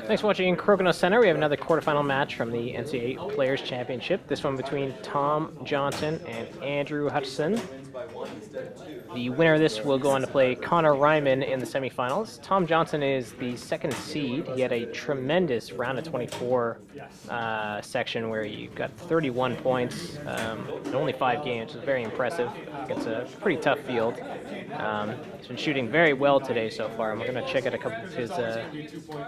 Thanks for watching Crokinole Center. We have another quarterfinal match from the NCA Players Championship. This one between Tom Johnston and Andrew Hutchinson. The winner of this will go on to play Connor Ryman in the semifinals. Tom Johnston is the second seed. He had a tremendous round of 24 section where he got 31 points in only 5 games. It's very impressive. It's a pretty tough field. He's been shooting very well today so far, and we're going to check out a couple of his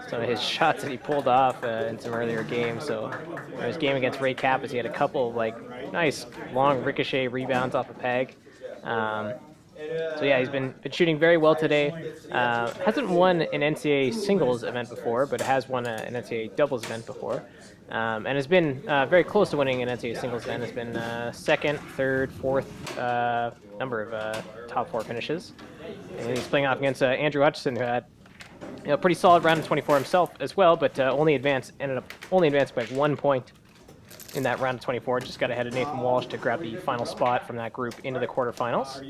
some of his shots that he pulled off in some earlier games. So in his game against Ray Kappas, he had a couple of nice long ricochet rebounds off a peg. So yeah, he's been shooting very well today. Hasn't won an NCAA singles event before, but has won an NCAA doubles event before. And has been very close to winning an NCAA singles event. Has been second, third, fourth, number of top 4 finishes. And he's playing off against Andrew Hutchinson, who had a pretty solid round of 24 himself as well, but ended up only advanced by 1 point in that round of 24. Just got ahead of Nathan Walsh to grab the final spot from that group into the quarterfinals.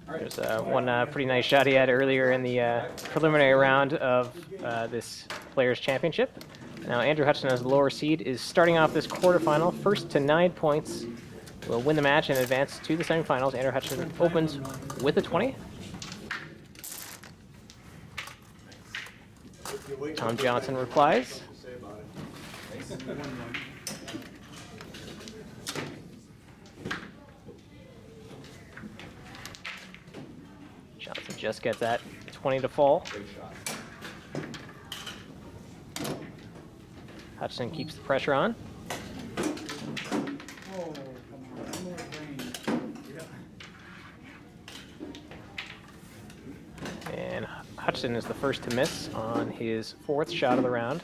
There's one pretty nice shot he had earlier in the preliminary round of this Players Championship. Now Andrew Hutchinson, as the lower seed, is starting off this quarterfinal. First to 9 points will win the match and advance to the semifinals. Andrew Hutchinson opens with a 20. Tom Johnston replies. Johnston just gets that 20 to fall. Hutchinson keeps the pressure on. And Hutchinson is the first to miss on his 4th shot of the round.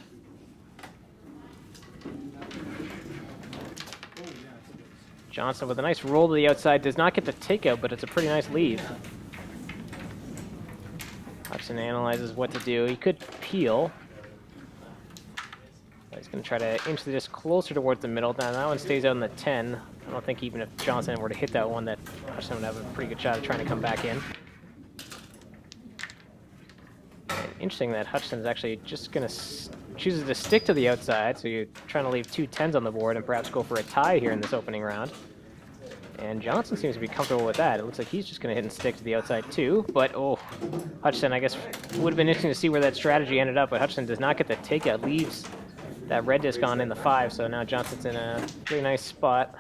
Johnston with a nice roll to the outside, does not get the takeout, but it's a pretty nice lead. Hutchinson analyzes what to do. He could peel. He's going to try to inch the disc closer towards the middle. Now that one stays out in the 10. I don't think even if Johnston were to hit that one, that Hutchinson would have a pretty good shot at trying to come back in. And interesting that Hutchinson's actually just going to chooses to stick to the outside, so you're trying to leave 2 10s on the board and perhaps go for a tie here in this opening round. And Johnston seems to be comfortable with that. It looks like he's just going to hit and stick to the outside too. But, oh, Hutchinson, I guess, would have been interesting to see where that strategy ended up, but Hutchinson does not get the takeout, leaves that red disc on in the 5, so now Johnston's in a pretty nice spot.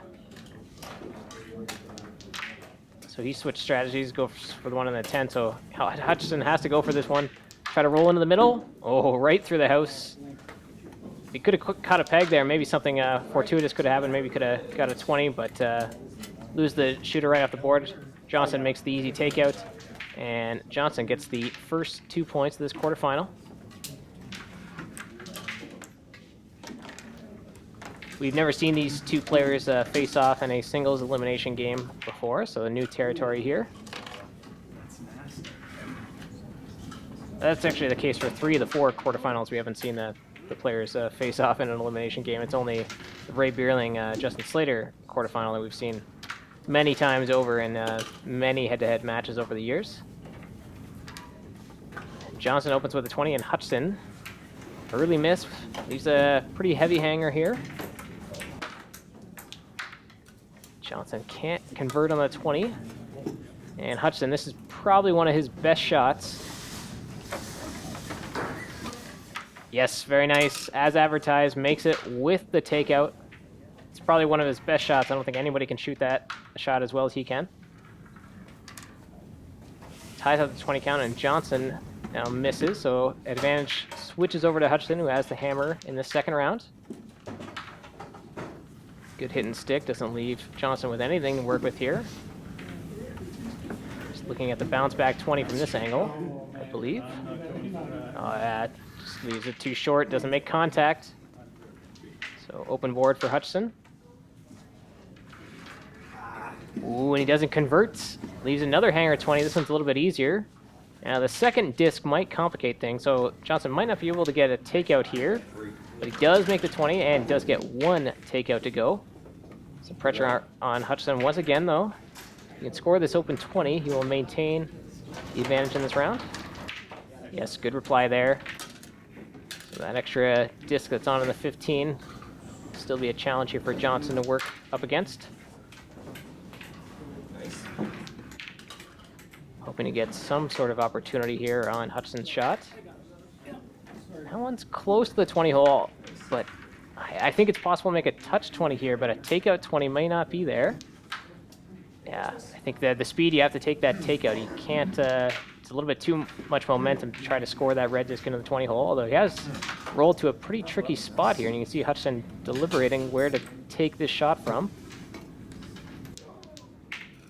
So he switched strategies, go for the one in the 10, so Hutchinson has to go for this one. Try to roll into the middle. Oh, right through the house. He could have caught a peg there. Maybe something fortuitous could have happened. Maybe could have got a 20, but lose the shooter right off the board. Johnston makes the easy takeout, and Johnston gets the first 2 points of this quarterfinal. We've never seen these 2 players face off in a singles elimination game before, so a new territory here. That's actually the case for 3 of the 4 quarterfinals. We haven't seen the players face off in an elimination game. It's only the Ray Bierling, Justin Slater quarterfinal that we've seen many times over in many head-to-head matches over the years. Johnston opens with a 20, and Hutchinson, early miss, leaves a pretty heavy hanger here. Johnston can't convert on the 20. And Hutchinson, this is probably one of his best shots. Yes, very nice. As advertised, makes it with the takeout. It's probably one of his best shots. I don't think anybody can shoot that shot as well as he can. Ties up the 20 count, and Johnston now misses, so advantage switches over to Hutchinson, who has the hammer in the 2nd round. Good hit and stick, doesn't leave Johnston with anything to work with here. Just looking at the bounce back 20 from this angle, I believe. That just leaves it too short, doesn't make contact. So open board for Hutchinson. Ooh, and he doesn't convert. Leaves another hanger 20. This one's a little bit easier. Now the 2nd disc might complicate things, so Johnston might not be able to get a takeout here, but he does make the 20 and does get 1 takeout to go. Some pressure on Hutchinson once again, though. He can score this open 20. He will maintain the advantage in this round. Yes, good reply there. So that extra disc that's on in the 15 still be a challenge here for Johnston to work up against. Hoping to get some sort of opportunity here on Hutchinson's shot. That one's close to the 20 hole, but I think it's possible to make a touch 20 here, but a takeout 20 may not be there. Yeah, I think that the speed you have to take that takeout, you can't, it's a little bit too much momentum to try to score that red disc into the 20 hole, although he has rolled to a pretty tricky spot here, and you can see Hutchinson deliberating where to take this shot from.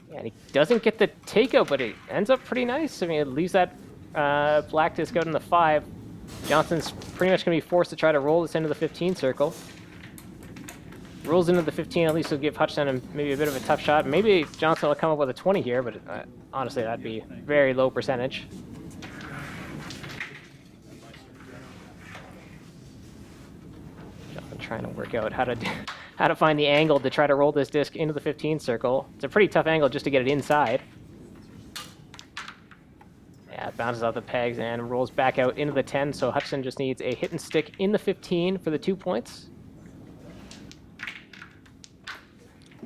Yeah, and he doesn't get the takeout, but it ends up pretty nice. I mean, it leaves that black disc out in the 5. Johnston's pretty much going to be forced to try to roll this into the 15 circle. Rolls into the 15, at least will give Hutchinson maybe a bit of a tough shot. Maybe Johnston will come up with a 20 here, but honestly, that'd be very low percentage. Johnston trying to work out how to find the angle to try to roll this disc into the 15 circle. It's a pretty tough angle just to get it inside. Yeah, it bounces off the pegs and rolls back out into the 10, so Hutchinson just needs a hit and stick in the 15 for the 2 points.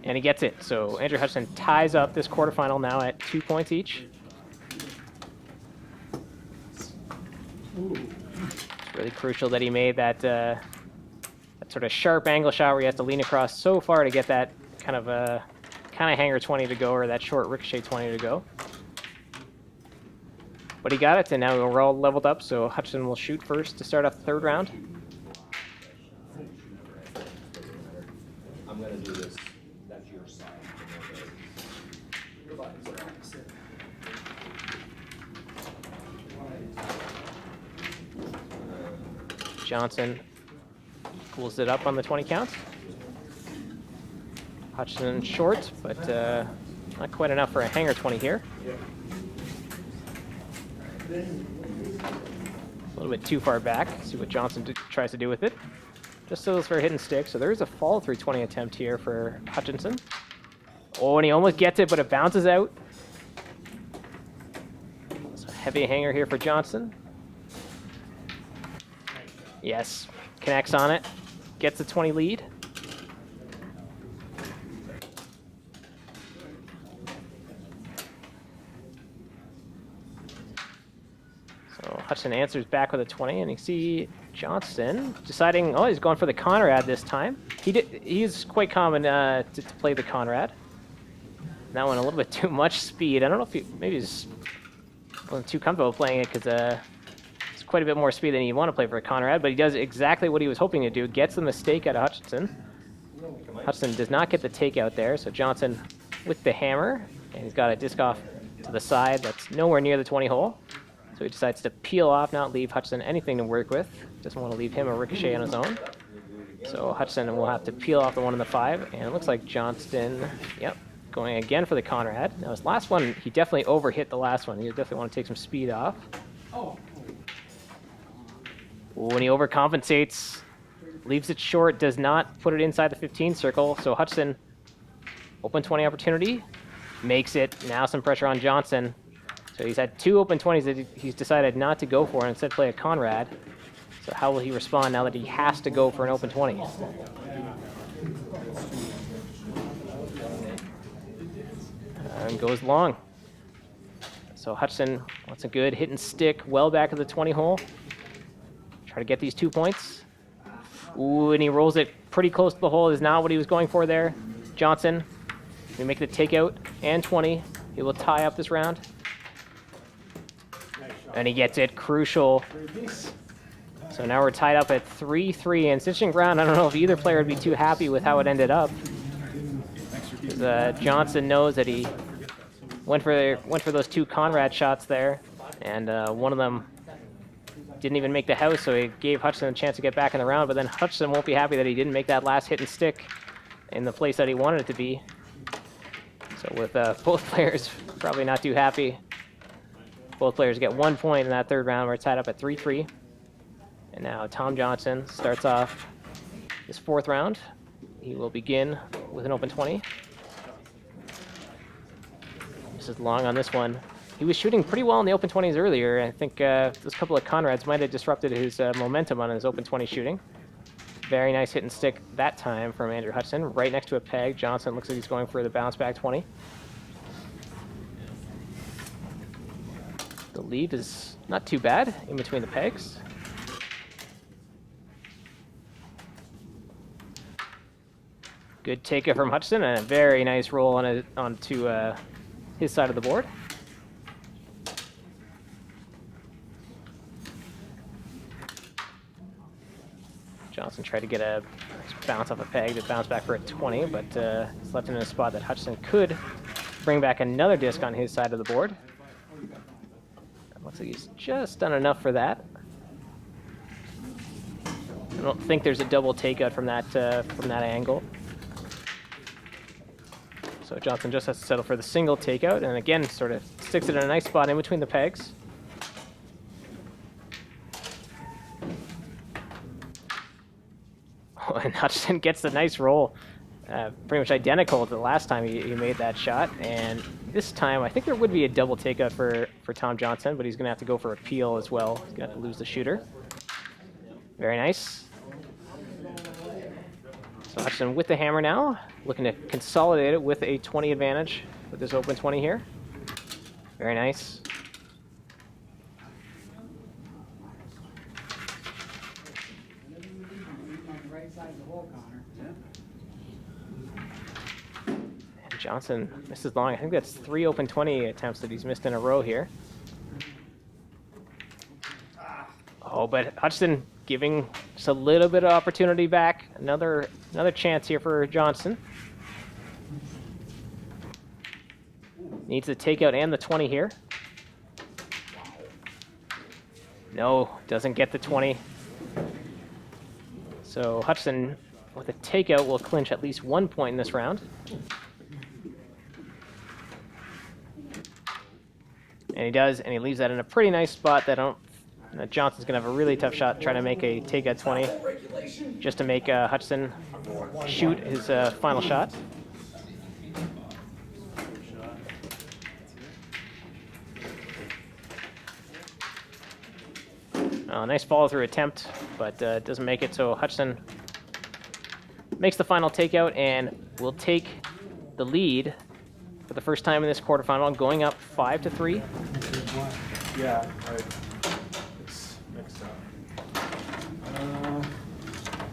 And he gets it, so Andrew Hutchinson ties up this quarterfinal now at 2 points each. It's really crucial that he made that, that sort of sharp angle shot where he has to lean across so far to get that kind of hanger 20 to go, or that short ricochet 20 to go. But he got it, and now we're all leveled up, so Hutchinson will shoot first to start off the 3rd round. I'm going to do this. That's your side. Johnston pulls it up on the 20 count. Hutchinson short, but not quite enough for a hanger 20 here. A little bit too far back. See what Johnston tries to do with it. Just so it's for a hit and stick. So there is a fall through 20 attempt here for Hutchinson. Oh, and he almost gets it, but it bounces out. So heavy hanger here for Johnston. Yes, connects on it. Gets the 20 lead. So Hutchinson answers back with a 20, and you see Johnston deciding, oh, he's going for the Conrad this time. He's quite common to play the Conrad. That one a little bit too much speed. I don't know if maybe he's wasn't too comfortable playing it because it's quite a bit more speed than you want to play for a Conrad, but he does exactly what he was hoping to do. Gets the mistake out of Hutchinson. Hudson does not get the takeout there, so Johnston with the hammer, and he's got a disc off to the side that's nowhere near the 20 hole. So he decides to peel off, not leave Hutchinson anything to work with. Doesn't want to leave him a ricochet on his own. So Hutchinson will have to peel off the 1 in the 5, and it looks like Johnston, yep, going again for the Conrad. Now his last one, he definitely overhit the last one. He definitely want to take some speed off. When he overcompensates, leaves it short, does not put it inside the 15 circle. So Hutchinson, open 20 opportunity, makes it. Now some pressure on Johnston. So he's had 2 open 20s that he's decided not to go for and instead play a Conrad. So how will he respond now that he has to go for an open 20? And goes long. So Hutchinson wants a good hit and stick well back of the 20 hole. Try to get these 2 points. Ooh, and he rolls it pretty close to the hole. Is not what he was going for there. Johnston, we make the takeout and 20. He will tie up this round. And he gets it. Crucial. So now we're tied up at 3-3. And stitching ground, I don't know if either player would be too happy with how it ended up. Johnston knows that he went for those 2 Conrad shots there, and one of them didn't even make the house, so he gave Hutchinson a chance to get back in the round, but then Hutchinson won't be happy that he didn't make that last hit and stick in the place that he wanted it to be. So with both players probably not too happy. Both players get 1 point in that 3rd round. We're tied up at 3-3. And now Tom Johnston starts off this 4th round. He will begin with an open 20. This is long on this one. he was shooting pretty well in the open 20s earlier. I think those couple of Conrads might have disrupted his momentum on his open 20 shooting. Very nice hit and stick that time from Andrew Hutchinson. Right next to a peg. Johnston looks like he's going for the bounce back 20. The lead is not too bad in between the pegs. Good takeout from Hutchinson and a very nice roll onto his side of the board. Johnston tried to get a bounce off a peg to bounce back for a 20, but it's left in a spot that Hutchinson could bring back another disc on his side of the board. Looks like he's just done enough for that. I don't think there's a double takeout from that angle. So Johnston just has to settle for the single takeout, and again, sort of sticks it in a nice spot in between the pegs. Oh, and Hutchinson gets the nice roll. Pretty much identical to the last time he made that shot, and this time I think there would be a double takeout for Tom Johnston, but he's going to have to go for a peel as well. He's going to have to lose the shooter. Very nice. So Hutchinson with the hammer now, looking to consolidate it with a 20 advantage with this open 20 here. Very nice. And Johnston misses long. I think that's 3 open 20 attempts that he's missed in a row here. Oh, but Hutchinson giving just a little bit of opportunity back. Another chance here for Johnston. Needs the takeout and the 20 here. No, doesn't get the 20. So Hutchinson with a takeout will clinch at least 1 point in this round. And he does, and he leaves that in a pretty nice spot that Johnston's going to have a really tough shot trying to make a takeout 20 just to make Hutchinson shoot his final shot. Nice follow-through attempt, but doesn't make it, so Hutchinson makes the final takeout and will take the lead for the first time in this quarterfinal, going up 5-3. Yeah, it's mixed up.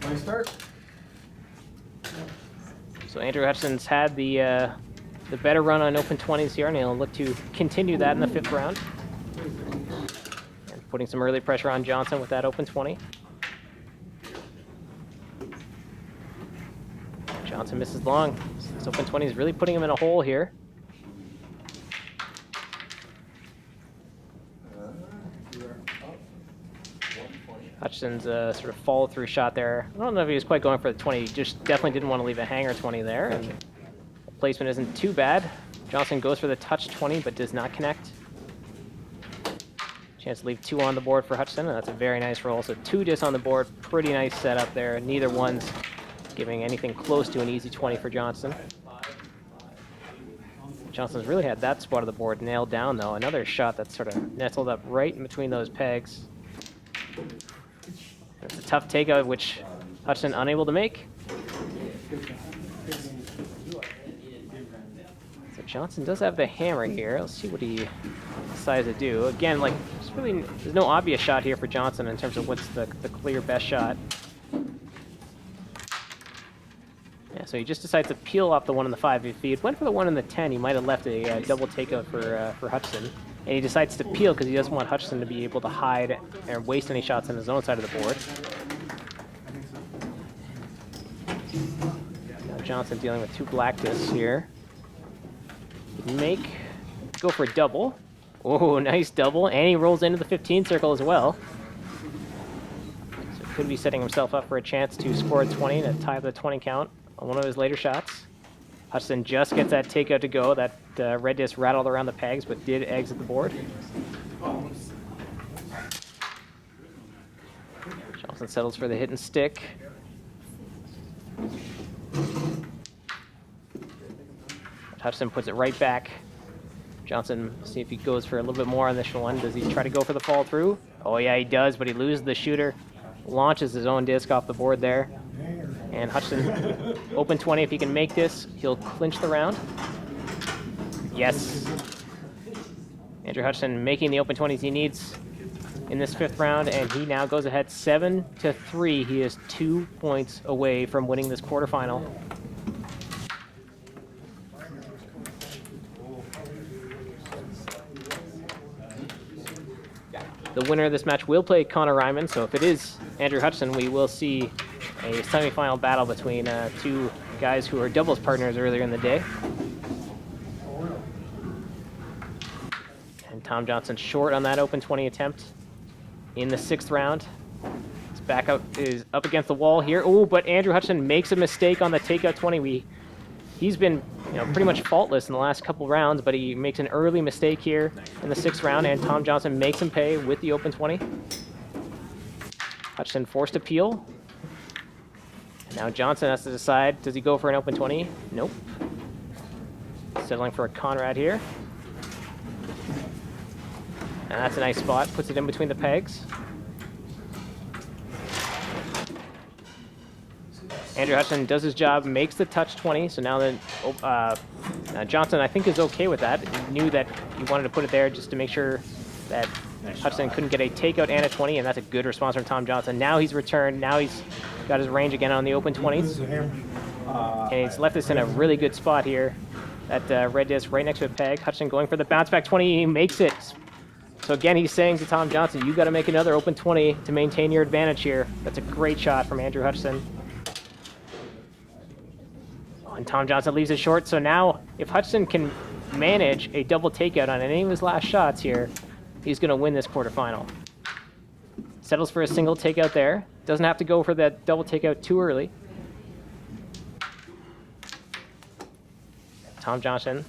My start? So Andrew Hutchinson's had the better run on open 20s here, and he'll look to continue that in the 5th round. And putting some early pressure on Johnston with that open 20. Johnston misses long. This open 20 is really putting him in a hole here. Hutchinson's sort of follow-through shot there. I don't know if he was quite going for the 20. He just definitely didn't want to leave a hanger 20 there. And the placement isn't too bad. Johnston goes for the touch 20, but does not connect. Chance to leave 2 on the board for Hutchinson, and that's a very nice roll. So 2 discs on the board. Pretty nice setup there. Neither one's giving anything close to an easy 20 for Johnston. Johnston's really had that spot of the board nailed down, though. Another shot that's sort of nestled up right in between those pegs. It's a tough takeout, which Hutchinson unable to make. So Johnston does have the hammer here. Let's see what he decides to do. Again, like, there's no obvious shot here for Johnston in terms of what's the clear best shot. Yeah, so he just decides to peel off the 1 in the 5. If he had went for the 1 in the 10, he might have left a double takeout for Hutchinson. And he decides to peel because he doesn't want Hutchinson to be able to hide and waste any shots on his own side of the board. Now Johnston dealing with 2 black discs here. Go for a double. Oh, nice double. And he rolls into the 15 circle as well. So could be setting himself up for a chance to score a 20 to tie the 20 count on one of his later shots. Hutchinson just gets that takeout to go. That red disc rattled around the pegs, but did exit the board. Johnston settles for the hit and stick. Hutchinson puts it right back. Johnston, see if he goes for a little bit more on this one. Does he try to go for the fall through? Oh yeah, he does, but he loses the shooter. Launches his own disc off the board there. And Hutchinson, open 20. If he can make this, he'll clinch the round. Yes. Andrew Hutchinson making the open 20s he needs in this 5th round, and he now goes ahead 7-3. He is 2 points away from winning this quarterfinal. The winner of this match will play Connor Ryman, so if it is Andrew Hutchinson, we will see a semifinal battle between two guys who were doubles partners earlier in the day. And Tom Johnston short on that open 20 attempt in the 6th round. His back out is up against the wall here. Oh, but Andrew Hutchinson makes a mistake on the takeout 20. He's been pretty much faultless in the last couple rounds, but he makes an early mistake here in the 6th round, and Tom Johnston makes him pay with the open 20. Hutchinson forced to peel. And now Johnston has to decide, does he go for an open 20? Nope. Settling for a Conrad here. And that's a nice spot, puts it in between the pegs. Andrew Hutchinson does his job, makes the touch 20, so now then Johnston, I think, is okay with that. He knew that he wanted to put it there just to make sure that Hutchinson couldn't get a takeout and a 20, and that's a good response from Tom Johnston. Now he's returned, now he's got his range again on the open 20s. And he's left this in a really good spot here. That red disc right next to a peg. Hutchinson going for the bounce back 20, he makes it. So again, he's saying to Tom Johnston, you got to make another open 20 to maintain your advantage here. That's a great shot from Andrew Hutchinson. And Tom Johnston leaves it short, so now if Hutchinson can manage a double takeout on any of his last shots here, he's going to win this quarterfinal. Settles for a single takeout there. Doesn't have to go for that double takeout too early. Tom Johnston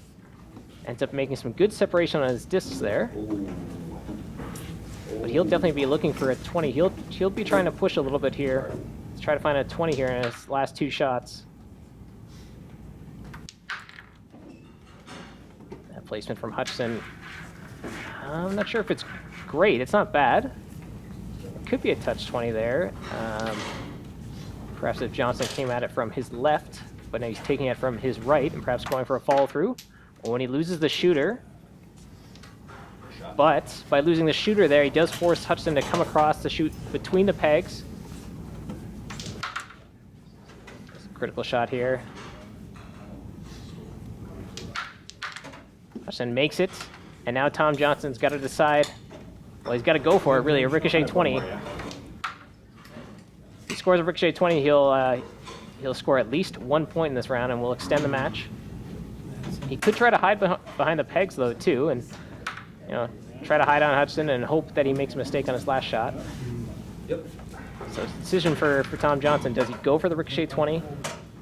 ends up making some good separation on his discs there. But he'll definitely be looking for a 20. He'll be trying to push a little bit here. Let's try to find a 20 here in his last 2 shots. Placement from Hutchinson. I'm not sure if it's great. It's not bad. It could be a touch 20 there. Perhaps if Johnston came at it from his left, but now he's taking it from his right and perhaps going for a follow through. Or when he loses the shooter. But by losing the shooter there, he does force Hutchinson to come across to shoot between the pegs. Critical shot here. Hutchinson makes it, and now Tom Johnston's got to decide. Well, he's got to go for it, really, a ricochet 20. If he scores a ricochet 20, he'll score at least 1 point in this round, and we'll extend the match. He could try to hide behind the pegs, though, too, and try to hide on Hutchinson and hope that he makes a mistake on his last shot. Yep. So decision for Tom Johnston. Does he go for the ricochet 20?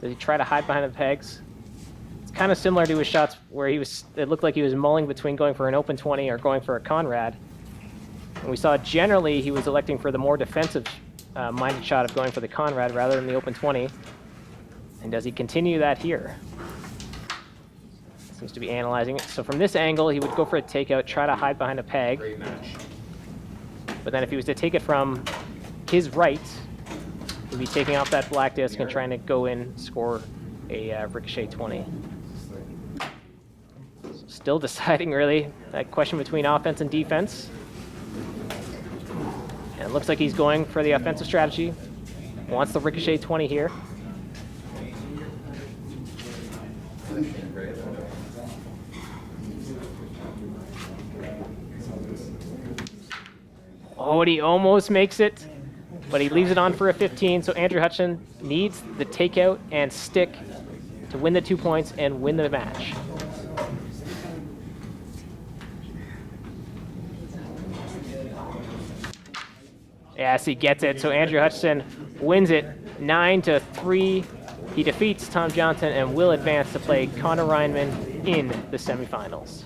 Does he try to hide behind the pegs? Kind of similar to his shots where it looked like he was mulling between going for an open 20 or going for a Conrad. And we saw generally he was electing for the more defensive minded shot of going for the Conrad rather than the open 20. And does he continue that here? Seems to be analyzing it. So from this angle, he would go for a takeout, try to hide behind a peg. Great match. But then if he was to take it from his right, he'd be taking off that black disc and trying to go in, score a ricochet 20. Still deciding, really, that question between offense and defense. And it looks like he's going for the offensive strategy. Wants the ricochet 20 here. Oh, and he almost makes it, but he leaves it on for a 15. So Andrew Hutchinson needs the takeout and stick to win the 2 points and win the match. Yes, he gets it. So Andrew Hutchinson wins it 9-3. He defeats Tom Johnston and will advance to play Connor Reinman in the semifinals.